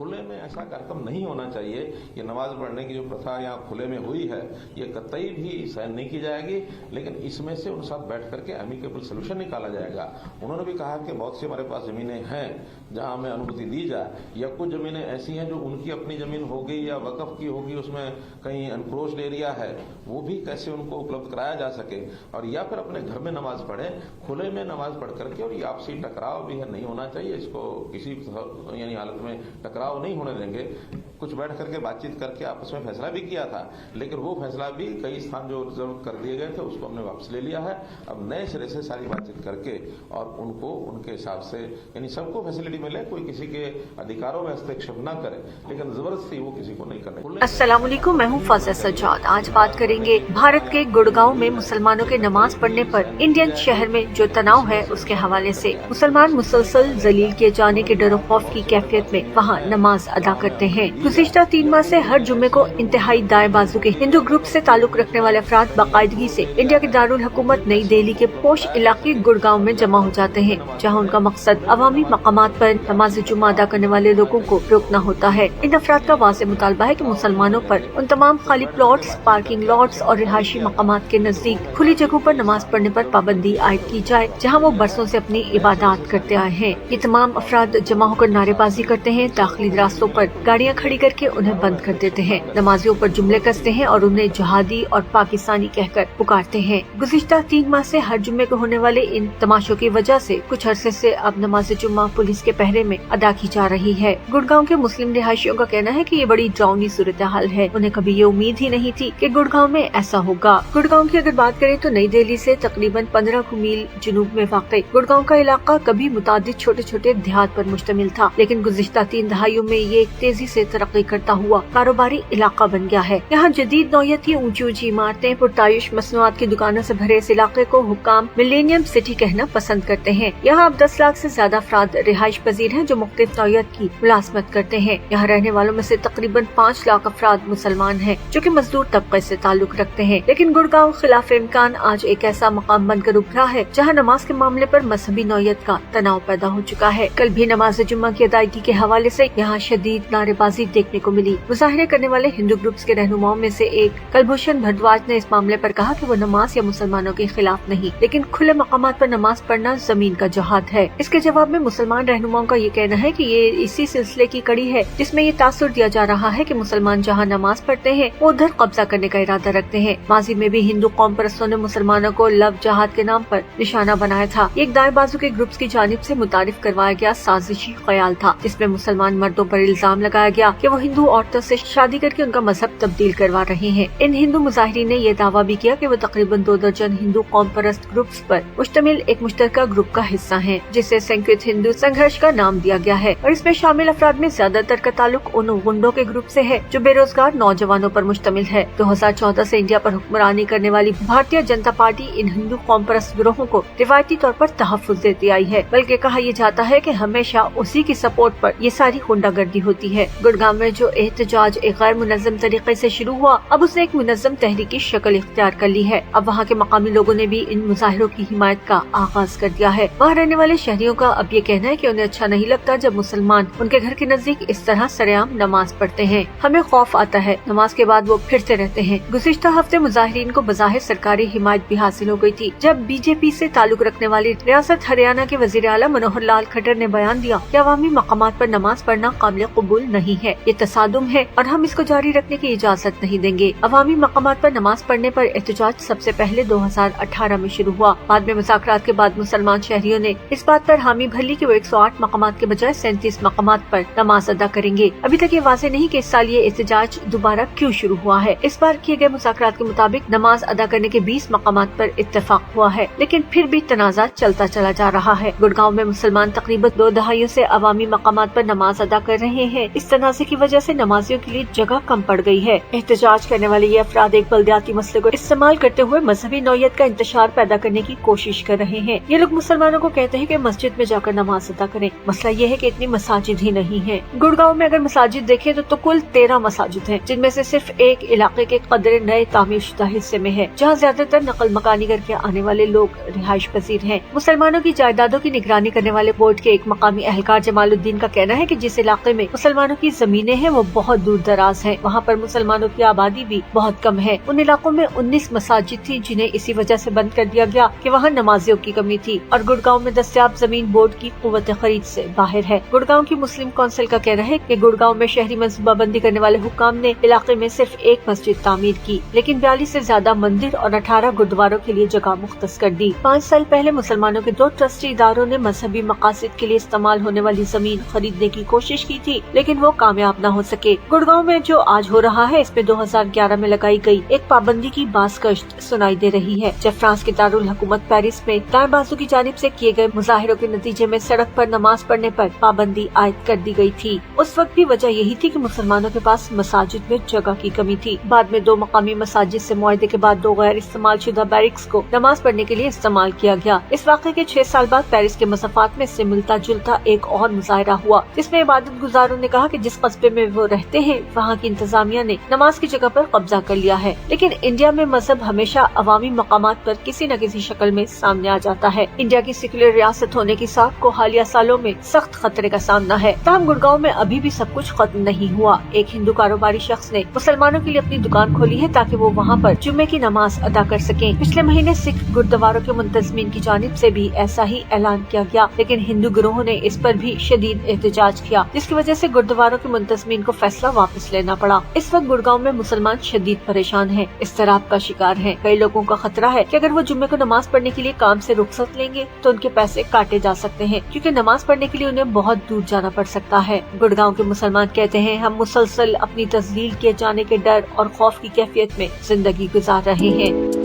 खुले में ऐसा कार्यक्रम नहीं होना चाहिए। ये नमाज पढ़ने की जो प्रथा यहाँ खुले में हुई है ये कतई भी सहन नहीं की जाएगी, लेकिन इसमें से उन साथ बैठ करके एमिकेबल सोल्यूशन निकाला जाएगा। उन्होंने भी कहा कि बहुत सी हमारे पास जमीनें हैं जहाँ हमें अनुमति दी जाए, या कुछ जमीनें ऐसी हैं जो उनकी अपनी जमीन होगी या वक्फ की होगी, उसमें कहीं अनक्रोच्ड एरिया है, वो भी कैसे उनको उपलब्ध कराया जा सके, और या फिर अपने घर में नमाज पढ़े, खुले में नमाज पढ़ करके। और ये आपसी टकराव भी है, नहीं होना चाहिए, इसको किसी यानी हालत में टकराव नहीं होने देंगे। कुछ बैठ करके बातचीत करके आपस में फैसला भी किया था, लेकिन वो फैसला भी कई स्थान जो रिजर्व कर दिए गए थे उसको हमने वापस ले लिया है। अब नए सिरे से सारी बातचीत करके और उनको उनके हिसाब से यानी सबको फैसिलिटी मिले, कोई किसी के अधिकारों में हस्तक्षेप न करे, लेकिन जबरदस्ती वो किसी को नहीं करने। अस्सलाम वालेकुम, मैं हूँ फाज़ा सज्जाद। आज बात करेंगे भारत के गुड़गांव में मुसलमानों के नमाज पढ़ने पर इंडियन शहर में जो तनाव है उसके हवाले से। मुसलमान मुसलसल जलील किए जाने के डर खौफ की कैफियत में वहाँ नमाज अदा करते हैं। गुज़िश्ता 3 माह से हर जुम्मे को इंतहाई दाएं बाजू के हिंदू ग्रुप से ताल्लुक रखने वाले अफराद बाकायदगी से इंडिया के दारुल हुकूमत नई दिल्ली के पोश इलाके गुड़गांव में जमा हो जाते हैं, जहां उनका मकसद अवामी मकामात पर नमाज जुम्मा अदा करने वाले लोगों को रोकना होता है। इन अफराद का वाज़ेह मुतालबा है कि मुसलमानों पर उन तमाम खाली प्लॉट्स, पार्किंग लॉट्स और रिहायशी मकामात के नजदीक खुली जगहों पर नमाज पढ़ने पर पाबंदी आयद की जाए, जहाँ वो बरसों से अपनी इबादत करते आए हैं। ये तमाम अफराद जमा होकर नारेबाजी करते हैं, दाखिली रास्तों पर गाड़ियाँ खड़ी करके उन्हें बंद कर देते हैं, नमाजियों पर जुमले कसते हैं और उन्हें जहादी और पाकिस्तानी कहकर पुकारते हैं। गुज़िश्ता 3 माह से हर जुम्मे को होने वाले इन तमाशों की वजह से कुछ अरसे से अब नमाज जुम्मा पुलिस के पहरे में अदा की जा रही है। गुड़गांव के मुस्लिम रिहायशियों का कहना है कि ये बड़ी डरावनी सूरत हाल है। उन्हें कभी ये उम्मीद ही नहीं थी कि गुड़गांव में ऐसा होगा। गुड़गांव की अगर बात करें तो नई दिल्ली से तकरीबन 15 मील जुनूब में वाक़ई गुड़गांव का इलाका कभी मुतादिद छोटे छोटे देहात पर मुश्तमिल था, लेकिन गुज़िश्ता 3 दहाइयों में ये तेजी से तरक्की करता हुआ कारोबारी इलाका बन गया है। यहाँ जदीद नौयत की ऊंची ऊंची इमारतें, पुरतायुश मसनूआत की दुकानों से भरे इस इलाके को हुक्काम मिलेनियम सिटी कहना पसंद करते हैं। यहाँ अब 10 लाख से ज्यादा अफराद रिहाइश पजीर हैं जो मुख्तलिफ नौयत की मुलाजमत करते हैं। यहाँ रहने वालों में से तकरीबन 5 लाख अफराद मुसलमान हैं जो कि मजदूर तबके से ताल्लुक रखते हैं। लेकिन गुड़गांव खिलाफ इम्कान आज एक ऐसा मकाम बनकर उभरा है जहाँ नमाज के मामले पर मजहबी नौयत का तनाव पैदा हो चुका है। कल भी नमाज जुम्मा की अदायगी के हवाले से यहाँ शदीद नारेबाजी देखने को मिली। मुजाहरे करने वाले हिंदू ग्रुप्स के रहनुमाओं में से एक कलभूषण भारद्वाज ने इस मामले पर कहा कि वो नमाज या मुसलमानों के खिलाफ नहीं, लेकिन खुले मकामात पर नमाज पढ़ना जमीन का जिहाद है। इसके जवाब में मुसलमान रहनुमाओं का ये कहना है कि ये इसी सिलसिले की कड़ी है जिसमें ये तासुर दिया जा रहा है कि मुसलमान जहाँ नमाज पढ़ते हैं वो उधर कब्जा करने का इरादा रखते हैं। माजी में भी हिंदू कौम परस्तों ने मुसलमानों को लव जहाद के नाम पर निशाना बनाया था। एक दाएं बाजू के ग्रुप्स की जानिब से मुतारिफ करवाया गया साजिशी ख्याल था, जिसमें मुसलमान मर्दों पर इल्जाम लगाया गया कि वो हिंदू औरतों से शादी करके उनका मजहब तब्दील करवा रहे हैं। इन हिंदू मुजाहिरीन ने यह दावा भी किया कि वो तकरीबन 2 दर्जन हिंदू कौम परस्त ग्रुप्स पर मुश्तमिल एक मुश्तरका ग्रुप का हिस्सा हैं, जिसे संयुक्त हिंदू संघर्ष का नाम दिया गया है, और इसमें शामिल अफराद में ज्यादातर का ताल्लुक उन गुंडों के ग्रुप से है जो बेरोजगार नौजवानों पर मुश्तमिल है। 2014 से इंडिया पर हुक्मरानी करने वाली भारतीय जनता पार्टी इन हिंदू कौम परस्त गिरोहों को रिवायती तौर पर तहफ्फुज देती आई है, बल्कि कहा यह जाता है कि हमेशा उसी की सपोर्ट पर ये सारी गुंडागर्दी होती है। गुड़गांव में जो एहतजाज एक गैर मुनज़्ज़म तरीके से शुरू हुआ, अब उसने एक मुनज़्ज़म तहरीक की शक्ल इख्तियार कर ली है। अब वहाँ के मकामी लोगों ने भी इन मुजाहिरों की हिमायत का आगाज कर दिया है। वहाँ रहने वाले शहरियों का अब ये कहना है कि उन्हें अच्छा नहीं लगता जब मुसलमान उनके घर के नजदीक इस तरह सरेआम नमाज पढ़ते हैं। हमें खौफ आता है, नमाज के बाद वो फिरते रहते हैं। गुज़िश्ता हफ्ते मुजाहिरीन को बज़ाहिर सरकारी हिमायत भी हासिल हो गई थी, जब बीजेपी से ताल्लुक रखने वाली रियासत हरियाणा के वज़ीर आला मनोहर लाल खट्टर ने बयान दिया कि अवामी मकामात पर नमाज पढ़ना काबिल कबूल नहीं है, ये तसादुम है और हम इसको जारी रखने की इजाजत नहीं देंगे। अवामी मकामात पर नमाज पढ़ने पर एहतजाज सबसे पहले 2018 में शुरू हुआ। बाद में मुज़ाकरात के बाद मुसलमान शहरियों ने इस बात पर हामी भर ली कि वो 108 मकामात के बजाय 37 मकामात पर नमाज अदा करेंगे। अभी तक ये वाज़ेह नहीं कि इस साल ये एहतजाज दोबारा क्यों शुरू हुआ है। इस बार किए गए मुज़ाकरात के मुताबिक नमाज अदा करने के 20 मकामात पर इत्तेफाक हुआ है, लेकिन फिर भी तनाज़ा चलता चला जा रहा है। गुड़गांव में मुसलमान तकरीबन 2 दहाइयों से अवामी मकामात पर नमाज अदा कर रहे हैं। इस तनाज़े की वजह से नमाजियों के लिए जगह कम पड़ गई है। एहतजाज करने वाले ये अफराद एक बल्दियाती मसले को इस्तेमाल करते हुए मजहबी नौयत का इंतशार पैदा करने की कोशिश कर रहे हैं। ये लोग मुसलमानों को कहते हैं कि मस्जिद में जाकर नमाज अदा करें। मसला ये है कि इतनी मसाजिद ही नहीं है। गुड़गांव में अगर मसाजिद देखें तो कुल 13 मसाजिद हैं, जिनमें से सिर्फ एक इलाके के कदरे नए तामीर शुदा हिस्से में है, जहाँ ज्यादातर नकल मकानी करके आने वाले लोग रिहाइश पजीर हैं। मुसलमानों की जायदादों की निगरानी करने वाले बोर्ड के एक मकामी एहलकार जमालुद्दीन का कहना है कि जिस इलाके में मुसलमानों की जमीनें हैं वो बहुत दूर दराज है, वहाँ पर मुसलमानों की आबादी भी बहुत कम है। उन इलाकों में 19 मसाजिद थी जिन्हें इसी वजह से बंद कर दिया गया कि वहाँ नमाजियों की कमी थी और गुड़गांव में दस्तयाब जमीन बोर्ड की कुव्वत खरीद से बाहर है। गुड़गांव की मुस्लिम कौंसिल का कहना है कि गुड़गांव में शहरी मनसूबाबंदी करने वाले हुक्काम ने इलाके में सिर्फ एक मस्जिद तामीर की, लेकिन 42 से ज्यादा मंदिर और 18 गुरुद्वारों के लिए जगह मुख्तस कर दी। 5 साल पहले मुसलमानों के 2 ट्रस्टी इदारों ने मजहबी मकासद के लिए इस्तेमाल होने वाली जमीन खरीदने की कोशिश की थी, लेकिन वो कामयाब न हो सके। गुड़गांव में जो आज हो रहा है इसमें 2011 में लगाई गई एक पाबंदी की बाज़गश्त सुनाई दे रही है, जब फ्रांस के दारुल हुकूमत पेरिस में दाएं बाजू की जानिब से किए गए मुजाहिरों के नतीजे में सड़क पर नमाज पढ़ने पर पाबंदी आयद कर दी गई थी। उस वक्त भी वजह यही थी कि मुसलमानों के पास मसाजिद में जगह की कमी थी। बाद में 2 मकामी मसाजिद से मुआहदे के बाद 2 गैर इस्तेमाल शुदा बैरिक्स को नमाज पढ़ने के लिए इस्तेमाल किया गया। इस वाक़े के 6 साल बाद पेरिस के मसफ़ात में इससे मिलता जुलता एक और मुजाहिरा हुआ, जिसमें इबादत गुजारों ने कहा कि जिस कस्बे में वो रहते हैं वहाँ की इंतजामिया ने नमाज की जगह पर कब्जा कर लिया है। लेकिन इंडिया में मजहब हमेशा अवामी मकामात पर किसी न किसी शक्ल में सामने आ जाता है। इंडिया की सेक्युलर रियासत होने की साख को हालिया सालों में सख्त खतरे का सामना है। ताहम गुड़गांव में अभी भी सब कुछ खत्म नहीं हुआ। एक हिंदू कारोबारी शख्स ने मुसलमानों के लिए अपनी दुकान खोली है ताकि वो वहाँ पर जुम्मे की नमाज अदा कर सकें। पिछले महीने सिख गुरुद्वारों के मुंतजमीन की जानिब से भी ऐसा ही ऐलान किया गया, लेकिन हिंदू गिरोहों ने इस पर भी शदीद एहतजाज किया, जिसकी वजह से गुरुद्वारों के मुंतजमीन को फैसला वापस लेना पड़ा। इस वक्त गुड़गांव में मुसलमान शदीद परेशान हैं, इज़्तिराब का शिकार हैं। कई लोगों का खतरा है कि अगर वो जुम्मे को नमाज पढ़ने के लिए काम से रुखसत लेंगे तो उनके पैसे काटे जा सकते हैं, क्योंकि नमाज पढ़ने के लिए उन्हें बहुत दूर जाना पड़ सकता है। गुड़गांव के मुसलमान कहते हैं, हम मुसलसल अपनी तस्लील किए जाने के डर और खौफ की कैफियत में जिंदगी गुजार रहे हैं।